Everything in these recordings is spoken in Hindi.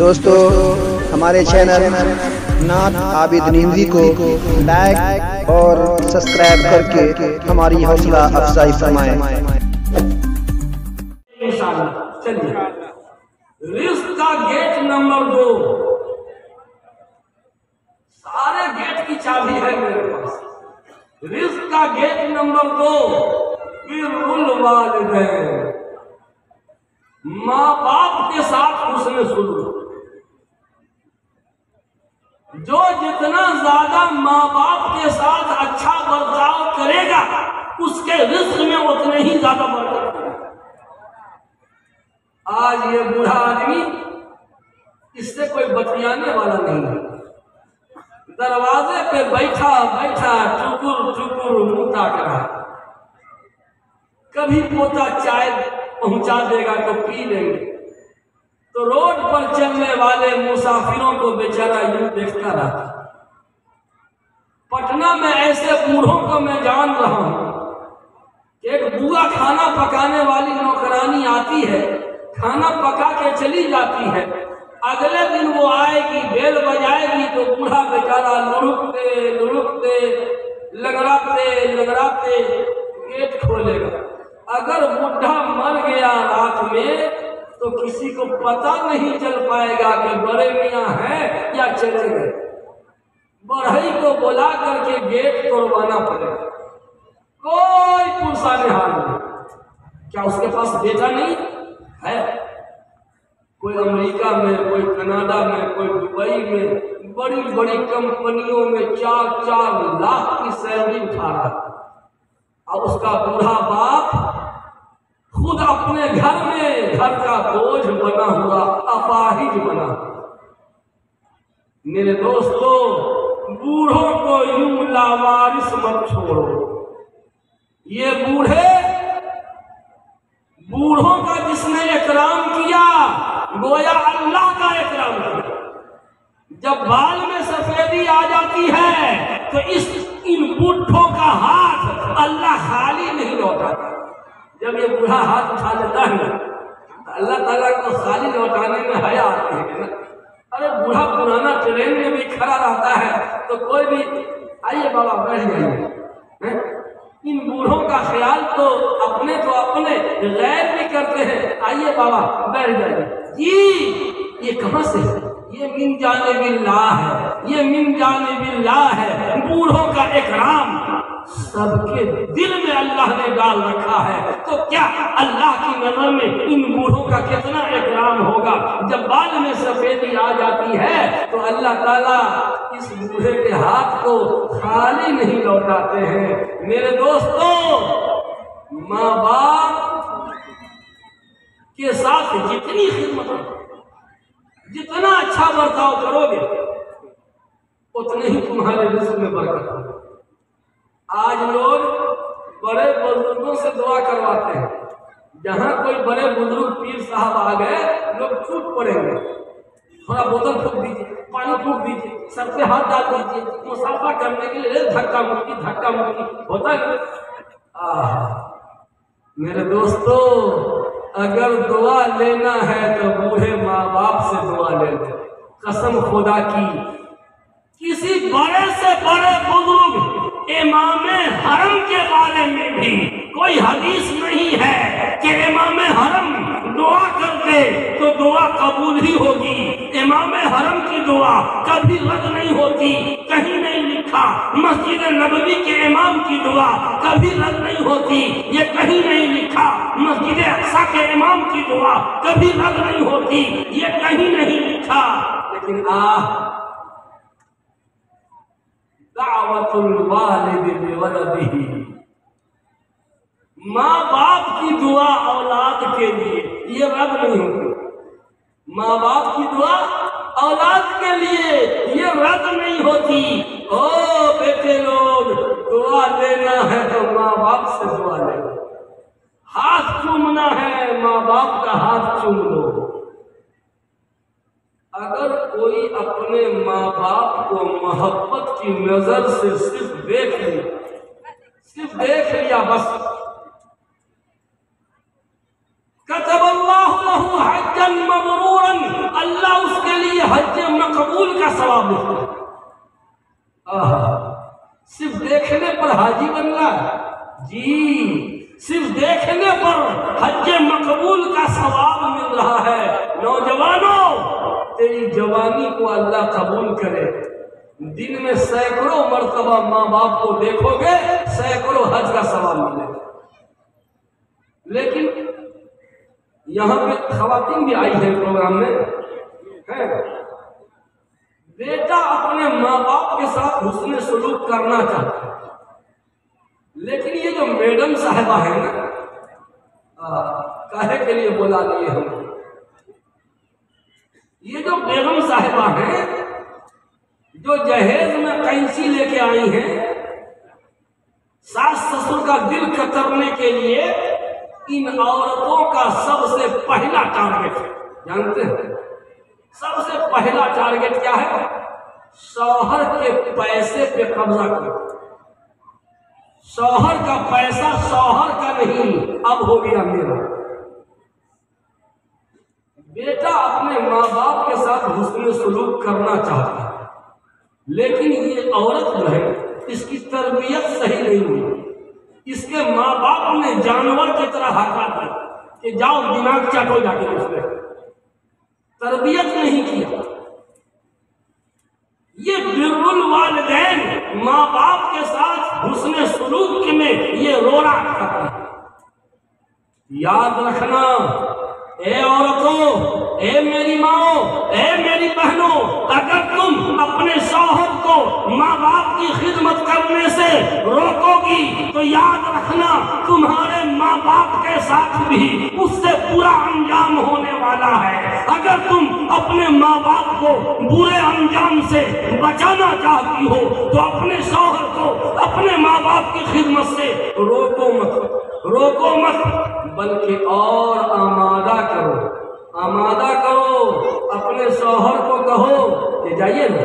दोस्तों हमारे चैनल नाथ आबिद नीमजी को लाइक और सब्सक्राइब करके हमारी हौसला अफजाई फरमाएं। चलिए, रिस्क का गेट नंबर 2। सारे गेट की चाबी है मेरे पास। रिस्क का गेट नंबर 2 बिर्रुल वालिदैन, माँ बाप के साथ हुस्न सुलूक। जो जितना ज्यादा माँ बाप के साथ अच्छा बर्ताव करेगा उसके रिस्क में उतने ही ज्यादा बरकत होगा। आज ये बूढ़ा आदमी, इससे कोई बतियाने वाला नहीं है। दरवाजे पे बैठा बैठा टुकुर टुकुर मुंह ताक रहा। कभी पोता चाय पहुंचा देगा तो पी लेंगे, तो रोड पर चलने वाले मुसाफिरों को बेचारा यूं देखता रहता। पटना में ऐसे बूढ़ों को मैं जान रहा हूं। एक बुआ खाना पकाने वाली नौकरानी आती है, खाना पका के चली जाती है। अगले दिन वो आएगी, बेल बजाएगी तो बूढ़ा बेचारा लुढ़कते लुढ़कते लगड़ाते लगड़ाते गेट खोलेगा। अगर बुढ़ा मर गया रात में तो किसी को पता नहीं चल पाएगा कि बड़े मियाँ हैं या चले गए। बढ़ई को बुला करके गेट तोड़वाना पड़ेगा। कोई पुरसा निहाल नहीं। क्या उसके पास बेटा नहीं है? कोई अमेरिका में, कोई कनाडा में, कोई दुबई में, बड़ी बड़ी कंपनियों में 4-4 लाख की सैलरी उठा रहा है। और उसका बूढ़ा बाप खुद अपने घर में घर का बोझ बना हुआ, अपाहिज बना। मेरे दोस्तों, बूढ़ों को यूं लावारिस मत छोड़ो। ये बूढ़ों का जिसने इकराम किया गोया अल्लाह का इकराम किया। जब बाल में सफेदी आ जाती है तो इन बूढ़ों का हाथ अल्लाह खाली नहीं लौटाता। जब ये बूढ़ा हाथ उठा लेता है तो अल्लाह ताला को खाली लौटाने में हया आती है ना। अरे बूढ़ा पुराना ट्रेन में भी खड़ा रहता है तो कोई भी आइए बाबा बैठ जाइए। इन बूढ़ों का ख्याल तो अपने गैर भी करते हैं। आइए बाबा बैठ जाइए जी। ये कहाँ से है? ये मिन जाने बिल्लाह है, ये मिन जाने बिल्लाह है। बूढ़ों का इकराम सबके दिल में अल्लाह ने डाल रखा है। तो क्या अल्लाह की नजर में इन बूढ़ों का कितना इकराम होगा? जब बाल में सफेदी आ जाती है तो अल्लाह ताला इस बूढ़े के हाथ को खाली नहीं लौटाते हैं। मेरे दोस्तों, माँ बाप के साथ जितनी खिदमत, जितना अच्छा बर्ताव करोगे उतने ही तुम्हारे रिज़्क़ में बरकत होगी। आज लोग बड़े बुजुर्गों से दुआ करवाते हैं। जहां कोई बड़े बुजुर्ग पीर साहब आ गए, लोग चुप पड़ेंगे। थोड़ा बोतल फूंक दीजिए, पानी फूंक दीजिए, सर पे हाथ डाल दीजिए, मुसाफा करने के लिए धक्का मुक्की होता है। मेरे दोस्तों, अगर दुआ लेना है तो बूढ़े माँ बाप से दुआ ले लो। कसम खुदा की, किसी बड़े से बड़े बुजुर्ग इमाम हरम के बारे में भी कोई हदीस नहीं है कि इमाम हरम दुआ करते तो दुआ कबूल ही होगी। इमाम हरम की दुआ कभी रद्द नहीं होती, कहीं नहीं लिखा। मस्जिद नबवी के इमाम की दुआ कभी रद्द नहीं होती, ये कहीं नहीं लिखा। मस्जिद अक्सा के इमाम की दुआ कभी रद्द नहीं होती, ये कहीं नहीं लिखा। लेकिन दावतुल वालिद लिवलदिही, माँ बाप की दुआ औलाद के लिए ये रद्द नहीं होती। माँ बाप की दुआ औलाद के लिए ये रद्द नहीं होती। ओ बेटे लोग, दुआ लेना है तो माँ बाप से दुआ ले। हाथ चूमना है, माँ बाप का हाथ चूम लो। अगर कोई अपने माँ बाप को मोहब्बत की नजर से सिर्फ देख लिया बस, कतबल्लाहु लहू हज्जन मबरूरन, अल्लाह उसके सवाब लिखते हैं। सिर्फ देखने पर हाजी बनना जी, सिर्फ देखने पर हज्जे मकबूल का सवाब मिल रहा है। नौजवानों, तेरी जवानी को अल्लाह कबूल करे। दिन में सैकड़ों मर्तबा माँ बाप को देखोगे, सैकड़ों हज का सवाब मिलेगा। लेकिन यहाँ पे खवातीन भी आई है प्रोग्राम में, है बेटा अपने माँ बाप के साथ हुस्न सलूक करना चाहता है, लेकिन ये जो मैडम साहिबा है ना, काहे के लिए बोला लिए हम, ये जो बेगम साहिबा हैं जो जहेज में कैंची लेके आई हैं, सास ससुर का दिल कतरने के लिए, इन औरतों का सबसे पहला टारगेट जानते हैं? सबसे पहला टारगेट क्या है? शौहर के पैसे पे कब्जा करो। शौहर का पैसा शौहर का नहीं, अब हो गया मेरा। बेटा अपने माँ बाप के साथ हुस्न सलूक करना चाहता है, लेकिन ये औरत जो है इसकी तरबियत सही नहीं हुई। इसके माँ बाप ने जानवर की तरह हका दिया कि जाओ दिमाग चाटो जाके, उसने तरबियत नहीं किया। ये बिर्रुल वालिदैन, माँ बाप के साथ हुस्न सलूक में ये रोड़ा खाता है। याद रखना ए औरतों, ए मेरी माओ, ए मेरी बहनों, अगर तुम अपने शौहर को माँ बाप की खिदमत करने से रोकोगी तो याद रखना तुम्हारे माँ बाप के साथ भी उससे बुरा अंजाम होने वाला है। अगर तुम अपने माँ बाप को बुरे अंजाम से बचाना चाहती हो तो अपने शौहर को अपने माँ बाप की खिदमत से रोको मत, बल्कि और आमादा करो। अपने शौहर को कहो कि जाइए ना,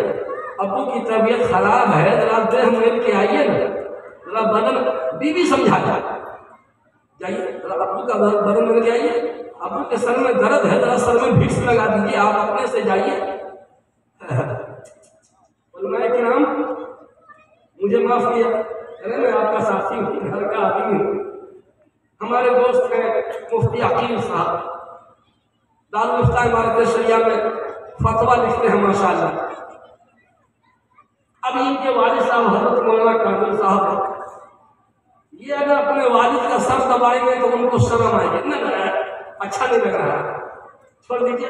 अब्बू की तबीयत खराब है, जरा देह मेल के आइए ना, जरा बदन, बीवी समझा जाइए, जरा अब्बू का बदन मेल के आइए, अब्बू के सर में दर्द है, जरा सर में विक्स लगा दीजिए, आप अपने से जाइए। उलमाए किराम मुझे माफ किया, अरे मैं आपका साथी हूँ, घर का आदमी हूँ। हमारे दोस्त हैं मुफ्ती अकील साहब, दारुल इफ्ता इमारत शरिया में फतवा लिखते हैं माशाअल्लाह। अब इनके वालिद साहब हजरत मौलाना कादिर साहब, ये अगर अपने वालिद का सर दबाएंगे तो उनको शर्म आएगी, ना अच्छा नहीं लग रहा है, छोड़ दीजिए।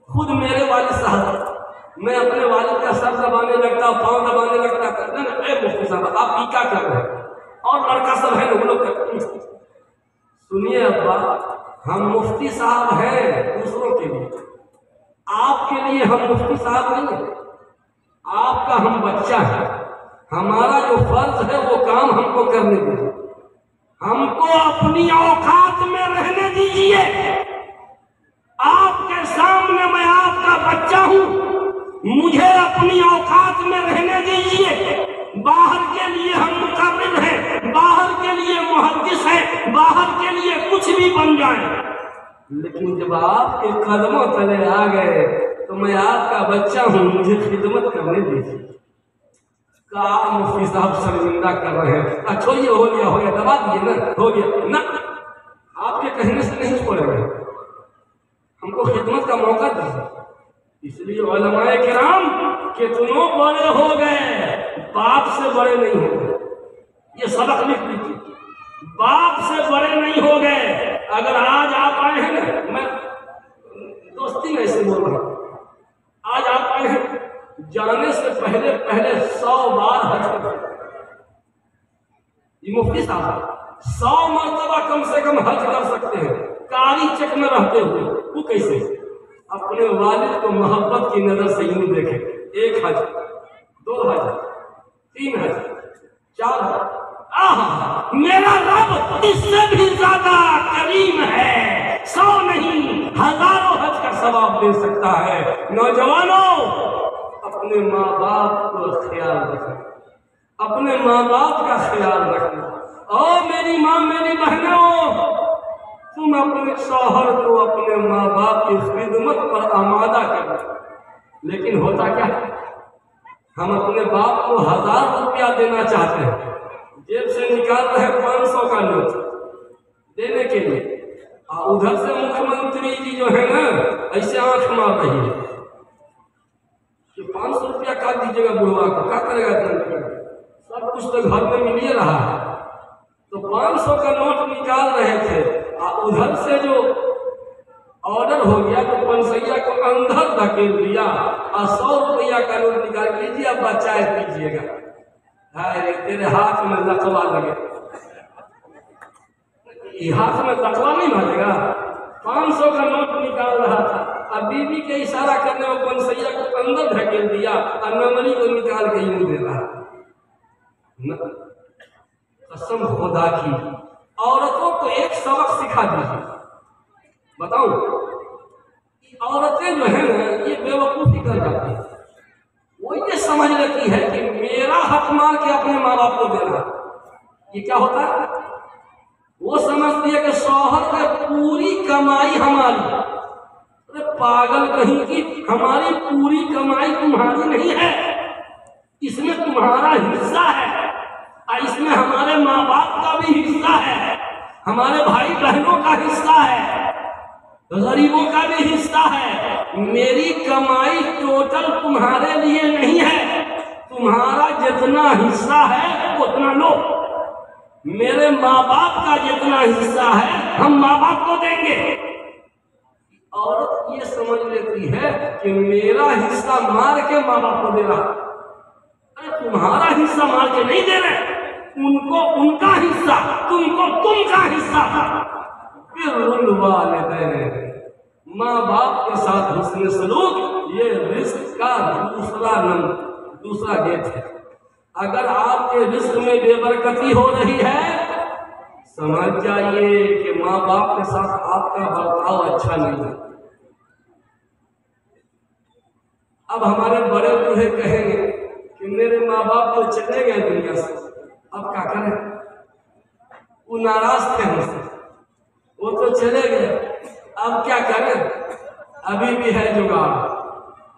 खुद मेरे वालिद साहब, मैं अपने वालिद का सर दबाने लगता, पाँव दबाने लगता, ना मुफ्ती साहब आप ई क्या कर रहे हैं, और लड़का सब है लोग करते। सुनिए अब्बा, हम मुफ्ती साहब हैं दूसरों के लिए, आपके लिए हम मुफ्ती साहब नहीं है, आपका हम बच्चा है। हमारा जो फर्ज है वो काम हमको करने दीजिए, हमको अपनी औकात में रहने दीजिए। आपके सामने मैं आपका बच्चा हूँ, मुझे अपनी औकात में रहने दीजिए। बाहर के लिए हम मुकाबिल हैं, बाहर के लिए मुहद्दिस हैं, बाहर के लिए कुछ भी बन जाए, लेकिन जब आपके कदमों तले आ गए तो मैं आपका बच्चा हूँ, मुझे खिदमत करने दीजिए। का मुफ्ती साहब शर्मिंदा कर रहे हैं, अच्छा ये हो गया दबा दिए ना, हो गया ना, आपके कहने से नहीं छोड़ेंगे, हमको खिदमत का मौका दीजिए। इसलिए उलमाए किराम कितनों बड़े हो गए, बाप से बड़े नहीं हो गए। ये सबक लिख लीजिए, बाप से बड़े नहीं हो गए। अगर आज आप आए हैं ना, मैं दोस्ती में ऐसे बोल रहा हूँ, आज आप आए हैं, जाने से पहले 100 बार हज कर, ये मुफ्ती साहब 100 मरतबा कम से कम हज कर सकते हैं, कारी चेक में रहते हुए। वो कैसे? अपने वालिद को मोहब्बत की नजर से यूं देखें, 1 हज, 2 हज, 3 हज, 4 हज, मेरा रब इससे भी ज्यादा करीम है, 100 नहीं हजारों हज का सवाब दे सकता है। नौजवानों, अपने माँ बाप को ख्याल रखना, अपने माँ बाप का ख्याल रखना। और मेरी माँ, मेरी बहनों, तुम अपने शौहर को अपने माँ बाप की खिदमत पर आमादा करना, लेकिन होता क्या, हम अपने बाप को 1000 रुपया देना चाहते हैं, जेब से निकाल रहे 500 का नोट देने के लिए, और उधर से मुख्यमंत्री जी जो है ना ऐसे आंख मार रही है कि 500 रुपया का दीजिएगा बुढ़वा को, क्या करेगा? सब कुछ तो घर में मिल ही रहा है। तो 500 का नोट निकाल रहे थे, और उधर से जो ऑर्डर हो गया तो पंसैया को अंदर धकेल दिया और 100 रुपया का नोट निकाल लीजिए, अब चाय पीजिएगा। अरे तेरे हाथ में लकवा लगे, हाथ में लकवा नहीं मारेगा। 500 का नोट निकाल रहा था, अब बीबी के इशारा करने में पंसैया को अंदर धकेल दिया और नमरी को निकाल के यूं दे रहा। कसम खुदा की, औरतों को एक सबक सिखा दीजिए। बताओ, औरतें जो है ना ये बेवकूफी कर जाती है। वो ये समझ लेती है कि मेरा हक मार के अपने माँ बाप को देना, ये क्या होता है? वो समझती है कि शौहर की पूरी कमाई हमारी। अरे पागल कहीं की, हमारी पूरी कमाई तुम्हारी नहीं है, इसमें तुम्हारा हिस्सा है, और इसमें हमारे माँ बाप का भी हिस्सा है, हमारे भाई बहनों का हिस्सा है, गरीबों का भी हिस्सा है। मेरी कमाई टोटल तुम्हारे लिए नहीं है, तुम्हारा जितना हिस्सा है उतना लो। मेरे माँ बाप का जितना हिस्सा है हम माँ बाप को देंगे। औरत ये समझ लेती है कि मेरा हिस्सा मार के माँ बाप को दे रहा। अरे तुम्हारा हिस्सा मार के नहीं दे रहे, उनको उनका हिस्सा, तुमको तुम का हिस्सा। माँ बाप के साथ हुस्न सलूक ये रिस्क का दूसरा गेट है। अगर आपके रिस्क में बेबरकती हो रही है, समझ जाइए कि माँ बाप के साथ आपका बर्ताव अच्छा नहीं है। अब हमारे बड़े बूढ़े कहेंगे कि मेरे माँ बाप तो चले गए दुनिया से, अब क्या करें? वो नाराज थे हमसे, वो तो चले गए, अब क्या करें? अभी भी है जुगाड़,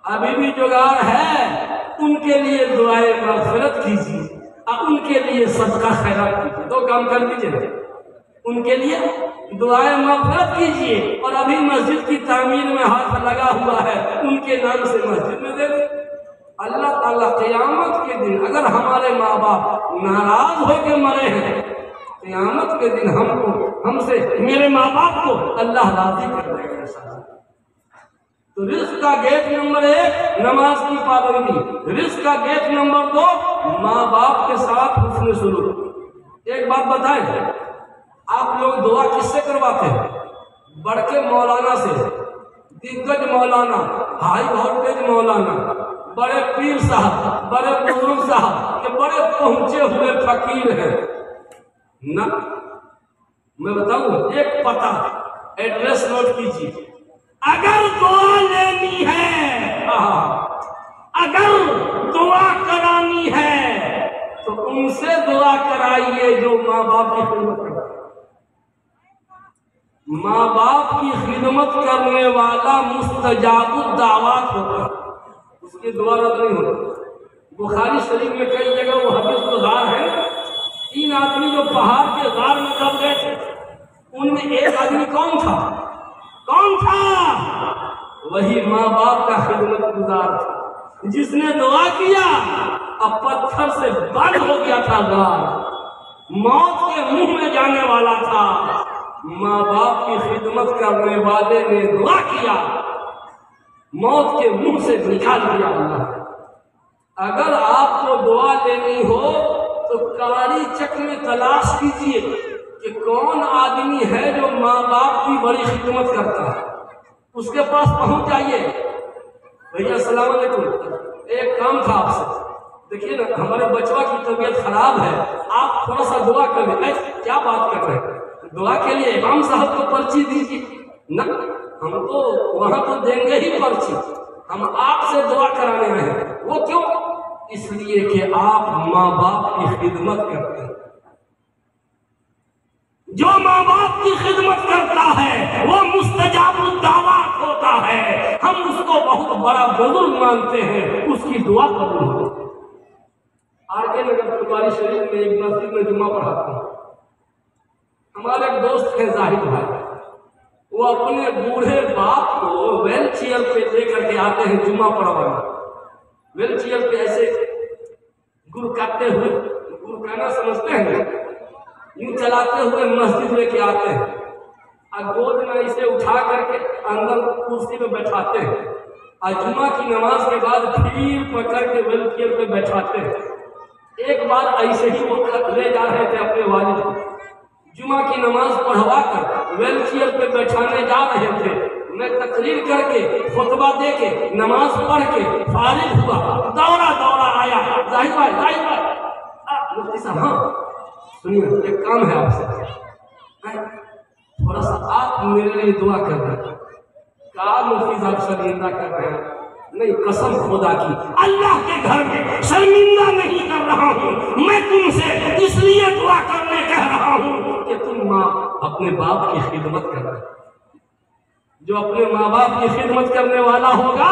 अभी भी जुगाड़ है। उनके लिए दुआए मग़फ़िरत कीजिए और उनके लिए सदका खैरात कीजिए। दो काम कर दीजिए, उनके लिए दुआए मग़फ़िरत कीजिए और अभी मस्जिद की तामीर में हाथ लगा हुआ है, उनके नाम से मस्जिद में दे दें। अल्लाह ताला क़यामत के दिन अगर हमारे माँ बाप नाराज होकर मरे हैं, क़यामत के दिन हमसे मेरे माँ बाप को अल्लाह राज़ी कर देगा। तो रिस्क का गेट नंबर 1 नमाज की पाबंदी, रिस्क का गेट नंबर 2 माँ बाप के साथ हुस्न सलूक। एक बात बताएं, आप लोग दुआ किससे करवाते हैं? बड़के मौलाना से, दिग्गज मौलाना, हाई वोल्टेज मौलाना, बड़े पीर साहब, बड़े बुजुर्ग साहब के बड़े पहुंचे हुए फकीर हैं ना। मैं बताऊं, एक पता एड्रेस नोट कीजिए। अगर दुआ लेनी है, अगर दुआ करानी है तो उनसे दुआ कराइए जो माँ बाप की खिदमत करते। माँ बाप की खिदमत करने वाला मुस्तजाबुद दावत होगा, उसकी दुआ रद्द नहीं होती। बुखारी शरीफ में कई जगह वो हदीस गुज़ार है, 3 आदमी जो पहाड़ के गार में दब गए थे, उनमें एक आदमी कौन था? वही माँ बाप का खिदमत गुजार था, जिसने दुआ किया अब पत्थर से बंद हो गया था गार, मौत के मुंह में जाने वाला था। माँ बाप की खिदमत करने वाले ने दुआ किया, मौत के मुंह से निकाल दिया अल्लाह। अगर आपको दुआ लेनी हो तो कारी चक में तलाश कीजिए कि कौन आदमी है जो माँ बाप की बड़ी खिदमत करता है, उसके पास पहुंच जाइए। भैया अस्सलाम वालेकुम, एक काम था आपसे। देखिए ना, हमारे बचवा की तबीयत खराब है, आप थोड़ा सा दुआ कर दें। क्या बात कर रहे हैं? दुआ के लिए इमाम साहब को पर्ची दीजिए ना, हम तो वहां तो देंगे ही पर्ची, हम आपसे दुआ कराने आए हैं। वो क्यों? इसलिए कि आप माँ बाप की खिदमत करते हैं। जो माँ बाप की खिदमत करता है वो मुस्तजाबुद दावत होता है। हम उसको बहुत बड़ा बुजुर्ग मानते हैं, उसकी दुआ कबूल होती है। आर.के. नगर फुलवारी शरीफ में एक मस्जिद में जुम्मा पढ़ाता हूँ। हमारे एक दोस्त हैं जाहिद भाई, वो अपने बूढ़े बाप को व्हील चेयर पे लेकर के आते हैं जुम्मा पढ़वाना। व्हील चेयर पे ऐसे गुरकाते हुए, गुरकाना समझते हैं, यूं चलाते हुए मस्जिद लेके आते हैं और गोद में इसे उठा करके अंदर कुर्सी में बैठाते हैं और जुम्मा की नमाज के बाद फिर पकड़ के व्हील चेयर पे बैठाते हैं। एक बार ऐसे ही वो ले जा रहे थे अपने वालिद को, जुम्मा की नमाज पढ़वा कर व्हील चेयर पे बैठाने जा रहे थे। मैं तकरीर करके खुतबा दे के नमाज पढ़ के फारिग हुआ, दौड़ा दौड़ा आया, जाहिद भाई मुफ्ती साहब, हाँ सुनिए एक काम है आपसे, थोड़ा सा आप मेरे लिए दुआ कर दें। कहा मुफ्ती साहब शर्मिंदा कर रहे हैं? नहीं, कसम खुदा की अल्लाह के घर में शर्मिंदा नहीं कर रहा हूँ, मैं तुमसे इसलिए दुआ करने कह रहा हूँ कि तुम माँ अपने बाप की खिदमत कर रहे। जो अपने माँ बाप की खिदमत करने वाला होगा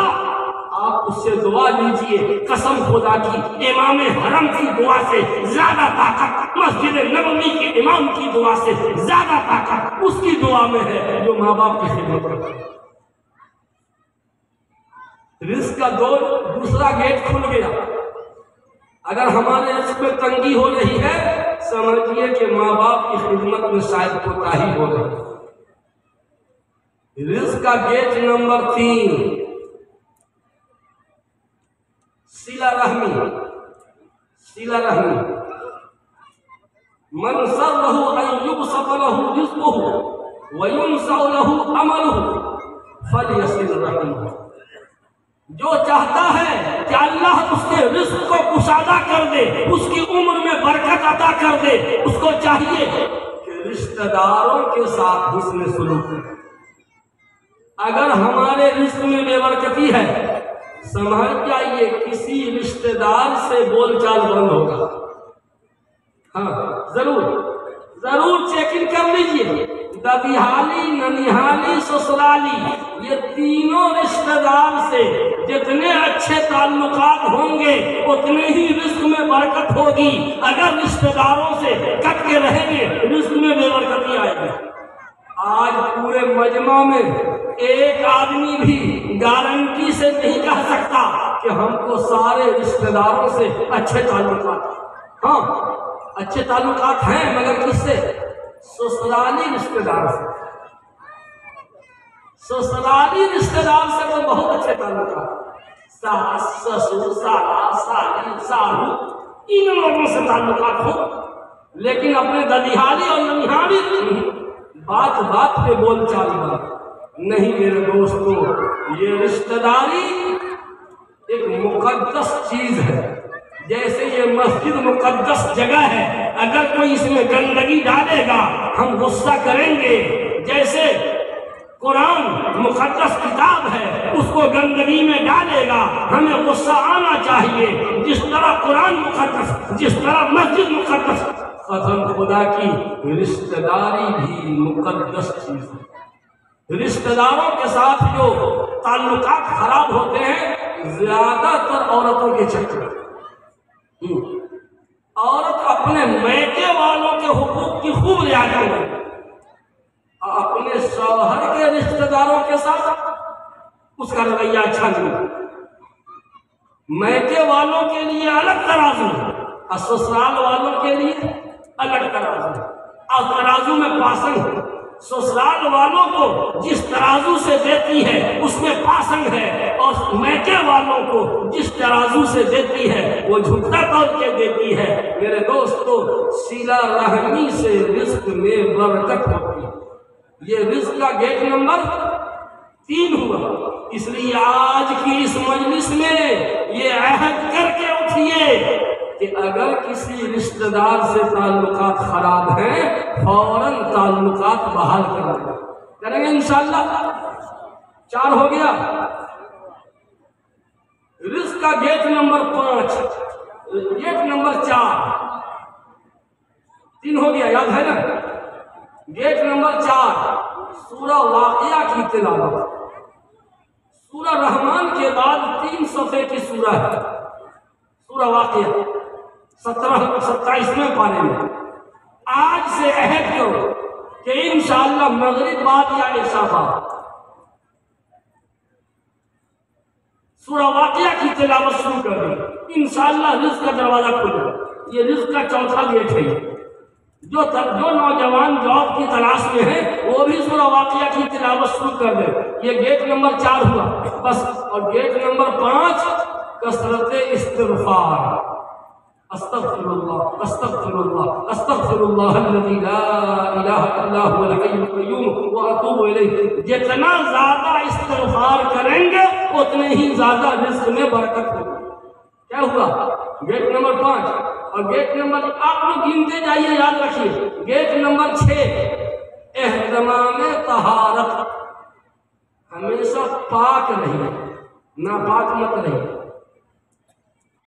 आप उससे दुआ लीजिए, कसम खुदा की इमाम हरम की दुआ से ज्यादा ताकत, मस्जिद नबवी के इमाम की दुआ से ज्यादा ताकत उसकी दुआ में है जो माँ बाप की खिदमत करता है। रिस्क का दूसरा गेट खुल गया। अगर हमारे रिस्क में तंगी हो रही है, समझिए कि माँ बाप की खिदमत में शायद कोताही हो रही है। रिस्क का गेट नंबर 3, सिला रहमी। सिला रहमी, मन सर्रहु अन युबसत लहु रिज़्क़ुहु व युनसअ लहु अमलुहु फलयसिल रहमहु। जो चाहता है कि अल्लाह उसके रिस्क को कुशादा कर दे, उसकी उम्र में बरकत अता कर दे, उसको चाहिए कि रिश्तेदारों के साथ हुस्न सुलूक करे। अगर हमारे रिस्क में बेबरकती है, समझ जाइए किसी रिश्तेदार से बोलचाल बंद होगा। हाँ, जरूर चेकिंग कर लीजिए। ददिहाली, ननिहाली, ससुराली, ये तीनों रिश्तेदार से जितने अच्छे ताल्लुकात होंगे उतने ही रिस्क में बरकत होगी। अगर रिश्तेदारों से कट के रहेंगे, रिस्क में बेबरकती आएगी। आज पूरे मजमा में एक आदमी भी गारंटी से नहीं कह सकता कि हमको सारे रिश्तेदारों से अच्छे ताल्लुकात। हाँ, अच्छे ताल्लुकात हैं, मगर किससे? ससुराली रिश्तेदार से। ससुराली रिश्तेदार से तो बहुत अच्छे ताल्लुकात, सास, ससुर, साला, साली, साहू, इन लोगों से ताल्लुकात हो, लेकिन अपने ददिहाली और ननिहाली बात बात पे बोलचाल नहीं। मेरे दोस्तों, ये रिश्तेदारी एक मुकद्दस चीज है। जैसे ये मस्जिद मुकद्दस जगह है, अगर कोई इसमें गंदगी डालेगा हम गुस्सा करेंगे। जैसे कुरान मुकद्दस किताब है, उसको गंदगी में डालेगा हमें गुस्सा आना चाहिए। जिस तरह कुरान मुकद्दस, जिस तरह मस्जिद मुकद्दस, कसम खुदा की रिश्तेदारी भी मुकद्दस चीज है। रिश्तेदारों के साथ जो ताल्लुकात खराब होते हैं ज्यादातर औरतों के चक्कर। औरत अपने मैके वालों के हुकूक की खूब रियायत करे, अपने शौहर के रिश्तेदारों के साथ उसका रवैया अच्छा नहीं। मैके वालों के लिए अलग तराजू और ससुराल वालों के लिए अलग तराजू, और तराजू में पासन है। ससुराल वालों को जिस तराजू से देती है उसमें पासन है, और मैके वालों को जिस तराजू से देती है वो झुकता तौल के देती है। मेरे दोस्तों, सिला रहमी से रिस्क में बरकत होती है। ये रिस्क का गेट नंबर 3 हुआ। इसलिए आज की इस मजलिस में ये अहद करके उठिए कि अगर किसी रिश्तेदार से ताल्लुकात खराब हैं, फौरन ताल्लुकात बहाल करेंगे इंशाअल्लाह। 4 हो गया। रिस्क का गेट नंबर 5, गेट नंबर 4, 3 हो गया, याद है ना? गेट नंबर 4, सूरा वाक़िया की तिलावत। सूरा रहमान के बाद 3 सफ़े की सूरा है सूरा वाक़िया। 27वें पारे में। आज से अहद करो कि इंशाअल्लाह मगरिब बाद या इशा बाद सूरह वाक़िया की तिलावत शुरू कर दी, इंशाअल्लाह रिज़्क़ का दरवाजा खुलेगा। ये रिज़्क़ का चौथा गेट है। जो नौजवान जॉब की तलाश में है वो भी सूरह वाक़िया की तिलावत शुरू कर दे। ये गेट नंबर 4 हुआ बस। और गेट नंबर 5 कसरत इस्तिग़फ़ार, अस्तग़फ़िरुल्लाह अस्तग़फ़िरुल्लाह अस्तग़फ़िरुल्लाह अल्लज़ी ला इलाहा इल्ला हुवल हय्युल क़य्यूम व अतूबु इलैह। जितना ज़्यादा इस्तिग़फ़ार करेंगे उतने ही ज़्यादा रिज़्क़ में बरकत होगी। क्या हुआ? Gate number 5। और गेट नंबर, आप लोग गिनते जाइए, याद रखिए। गेट नंबर 6 एहतमाम तहारत, हमेशा पाक रहिए, नापाक मत रहिए।